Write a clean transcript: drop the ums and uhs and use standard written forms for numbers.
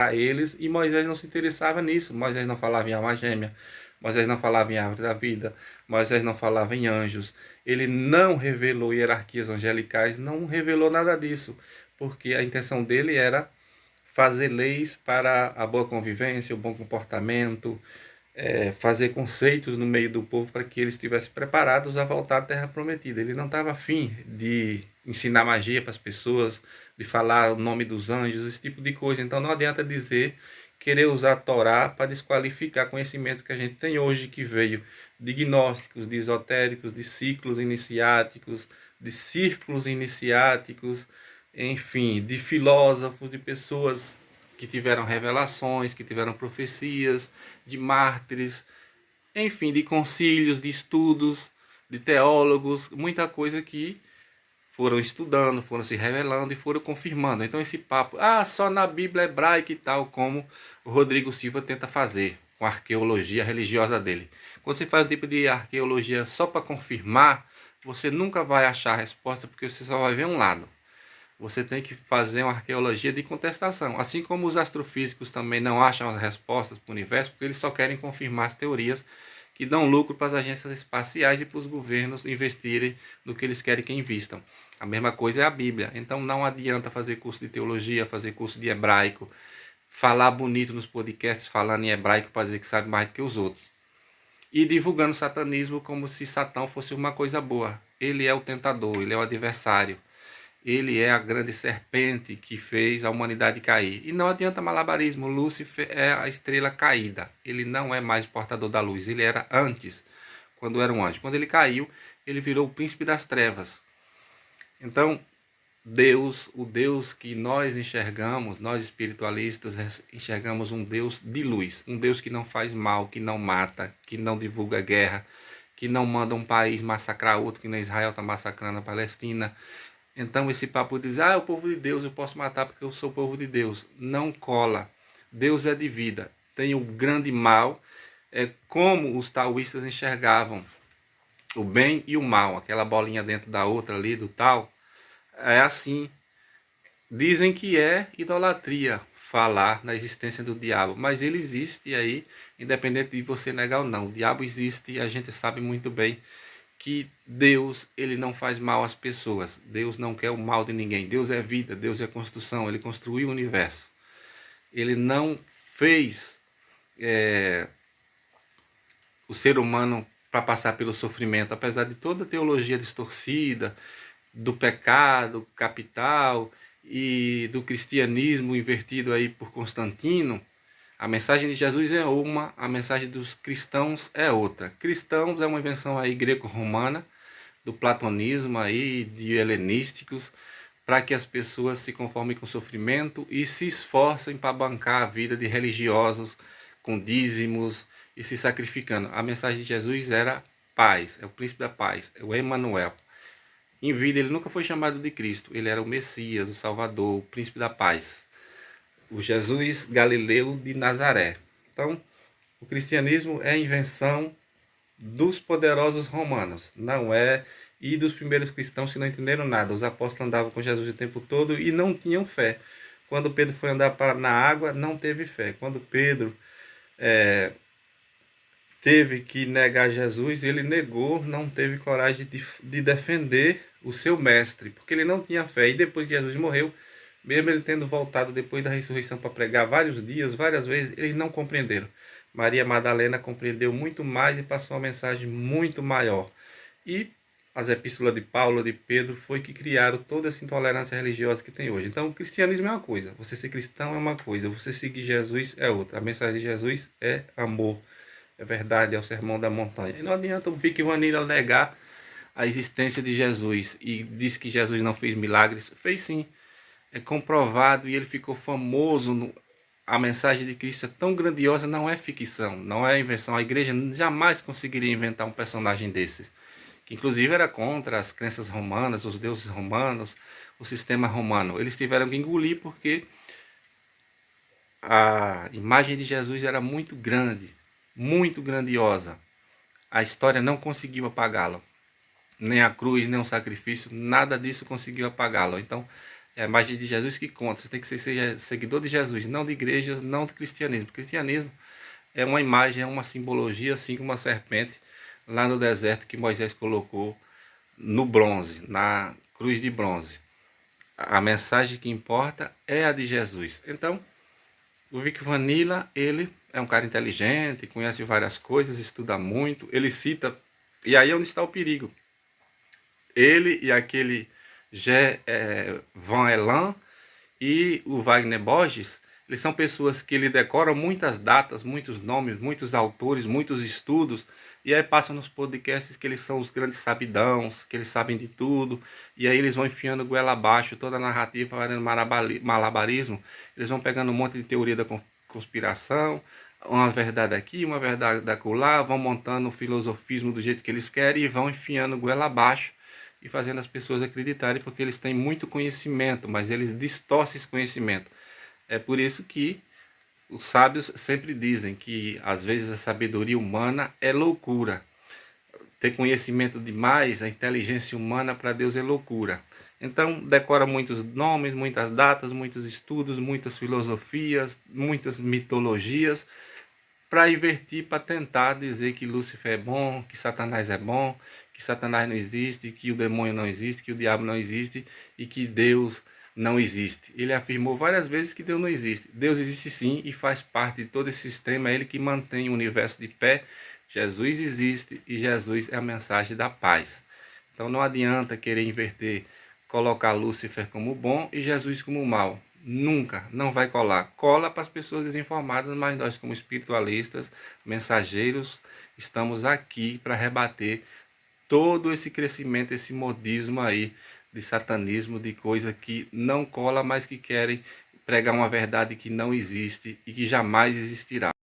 a eles, e Moisés não se interessava nisso. Moisés não falava em alma gêmea, Moisés não falava em árvore da vida, Moisés não falava em anjos. Ele não revelou hierarquias angelicais, não revelou nada disso, porque a intenção dele era fazer leis para a boa convivência, o bom comportamento, fazer conceitos no meio do povo para que eles estivessem preparados a voltar à Terra Prometida. Ele não estava afim de ensinar magia para as pessoas, de falar o nome dos anjos, esse tipo de coisa. Então não adianta dizer, querer usar a Torá para desqualificar conhecimentos que a gente tem hoje, que veio de gnósticos, de esotéricos, de ciclos iniciáticos, de círculos iniciáticos, enfim, de filósofos, de pessoas que tiveram revelações, que tiveram profecias, de mártires, enfim, de concílios, de estudos, de teólogos, muita coisa que foram estudando, foram se revelando e foram confirmando. Então esse papo, só na Bíblia hebraica e tal, como o Rodrigo Silva tenta fazer com a arqueologia religiosa dele. Quando você faz um tipo de arqueologia só para confirmar, você nunca vai achar a resposta, porque você só vai ver um lado. Você tem que fazer uma arqueologia de contestação. Assim como os astrofísicos também não acham as respostas para o universo, porque eles só querem confirmar as teorias que dão lucro para as agências espaciais e para os governos investirem no que eles querem que invistam. A mesma coisa é a Bíblia. Então não adianta fazer curso de teologia, fazer curso de hebraico, falar bonito nos podcasts falando em hebraico para dizer que sabe mais do que os outros. E divulgando o satanismo como se Satã fosse uma coisa boa. Ele é o tentador, ele é o adversário. Ele é a grande serpente que fez a humanidade cair. E não adianta malabarismo, Lúcifer é a estrela caída. Ele não é mais portador da luz, ele era antes, quando era um anjo. Quando ele caiu, ele virou o príncipe das trevas. Então, Deus, o Deus que nós enxergamos, nós espiritualistas enxergamos um Deus de luz, um Deus que não faz mal, que não mata, que não divulga guerra, que não manda um país massacrar outro, que nem Israel está massacrando a Palestina. Então esse papo de dizer, é o povo de Deus, eu posso matar porque eu sou o povo de Deus. Não cola. Deus é de vida. Tem o grande mal, é como os taoístas enxergavam o bem e o mal, aquela bolinha dentro da outra ali, do tal. É assim. Dizem que é idolatria falar na existência do diabo, mas ele existe aí, independente de você negar ou não. O diabo existe e a gente sabe muito bem que Deus, ele não faz mal às pessoas. Deus não quer o mal de ninguém. Deus é vida, Deus é construção, ele construiu o universo. Ele não fez o ser humano para passar pelo sofrimento, apesar de toda a teologia distorcida, do pecado capital e do cristianismo invertido aí por Constantino. A mensagem de Jesus é uma, a mensagem dos cristãos é outra. Cristãos é uma invenção aí greco-romana, do platonismo aí, de helenísticos, para que as pessoas se conformem com o sofrimento e se esforcem para bancar a vida de religiosos com dízimos e se sacrificando. A mensagem de Jesus era paz, é o príncipe da paz, é o Emmanuel. Em vida ele nunca foi chamado de Cristo, ele era o Messias, o Salvador, o príncipe da paz, o Jesus Galileu de Nazaré. Então, o cristianismo é a invenção dos poderosos romanos, não é, e dos primeiros cristãos que não entenderam nada. Os apóstolos andavam com Jesus o tempo todo e não tinham fé. Quando Pedro foi andar na água, não teve fé. Quando Pedro teve que negar Jesus, ele negou, não teve coragem de defender o seu mestre, porque ele não tinha fé. E depois que Jesus morreu, mesmo ele tendo voltado depois da ressurreição para pregar vários dias, várias vezes, eles não compreenderam. Maria Madalena compreendeu muito mais e passou uma mensagem muito maior. E as epístolas de Paulo, de Pedro, foi que criaram toda essa intolerância religiosa que tem hoje. Então, o cristianismo é uma coisa, você ser cristão é uma coisa, você seguir Jesus é outra. A mensagem de Jesus é amor, é verdade, é o sermão da montanha. E não adianta o Vic Vanilla negar a existência de Jesus e diz que Jesus não fez milagres. Fez sim, é comprovado e ele ficou famoso. A mensagem de Cristo é tão grandiosa, não é ficção, não é invenção. A igreja jamais conseguiria inventar um personagem desses, que inclusive era contra as crenças romanas, os deuses romanos, o sistema romano. Eles tiveram que engolir porque a imagem de Jesus era muito grande, muito grandiosa. A história não conseguiu apagá-la. Nem a cruz, nem o sacrifício, nada disso conseguiu apagá-lo. Então, É a imagem de Jesus que conta. Você tem que ser seguidor de Jesus, não de igrejas, não de cristianismo. O cristianismo é uma imagem, é uma simbologia, assim como uma serpente lá no deserto que Moisés colocou no bronze, na cruz de bronze. A mensagem que importa é a de Jesus. Então, o Vic Vanilla, ele é um cara inteligente, conhece várias coisas, estuda muito, ele cita, e aí é onde está o perigo. Ele e aquele Van Elan e o Wagner Borges, eles são pessoas que ele decoram muitas datas, muitos nomes, muitos autores, muitos estudos, e aí passam nos podcasts que eles são os grandes sabidãos, que eles sabem de tudo, e aí eles vão enfiando goela abaixo toda a narrativa, fazendo malabarismo, eles vão pegando um monte de teoria da conspiração, uma verdade aqui, uma verdade acolá, vão montando o filosofismo do jeito que eles querem e vão enfiando goela abaixo e fazendo as pessoas acreditarem, porque eles têm muito conhecimento, mas eles distorcem esse conhecimento. É por isso que os sábios sempre dizem que às vezes a sabedoria humana é loucura. Ter conhecimento demais, a inteligência humana para Deus é loucura. Então decora muitos nomes, muitas datas, muitos estudos, muitas filosofias, muitas mitologias, para invertir, para tentar dizer que Lúcifer é bom, que Satanás é bom, que Satanás não existe, que o demônio não existe, que o diabo não existe e que Deus não existe. Ele afirmou várias vezes que Deus não existe. Deus existe sim e faz parte de todo esse sistema, é ele que mantém o universo de pé. Jesus existe e Jesus é a mensagem da paz. Então não adianta querer inverter, colocar Lúcifer como bom e Jesus como mal. Nunca, não vai colar. Cola para as pessoas desinformadas, mas nós como espiritualistas, mensageiros, estamos aqui para rebater todo esse crescimento, esse modismo aí de satanismo, de coisa que não cola, mas que querem pregar uma verdade que não existe e que jamais existirá.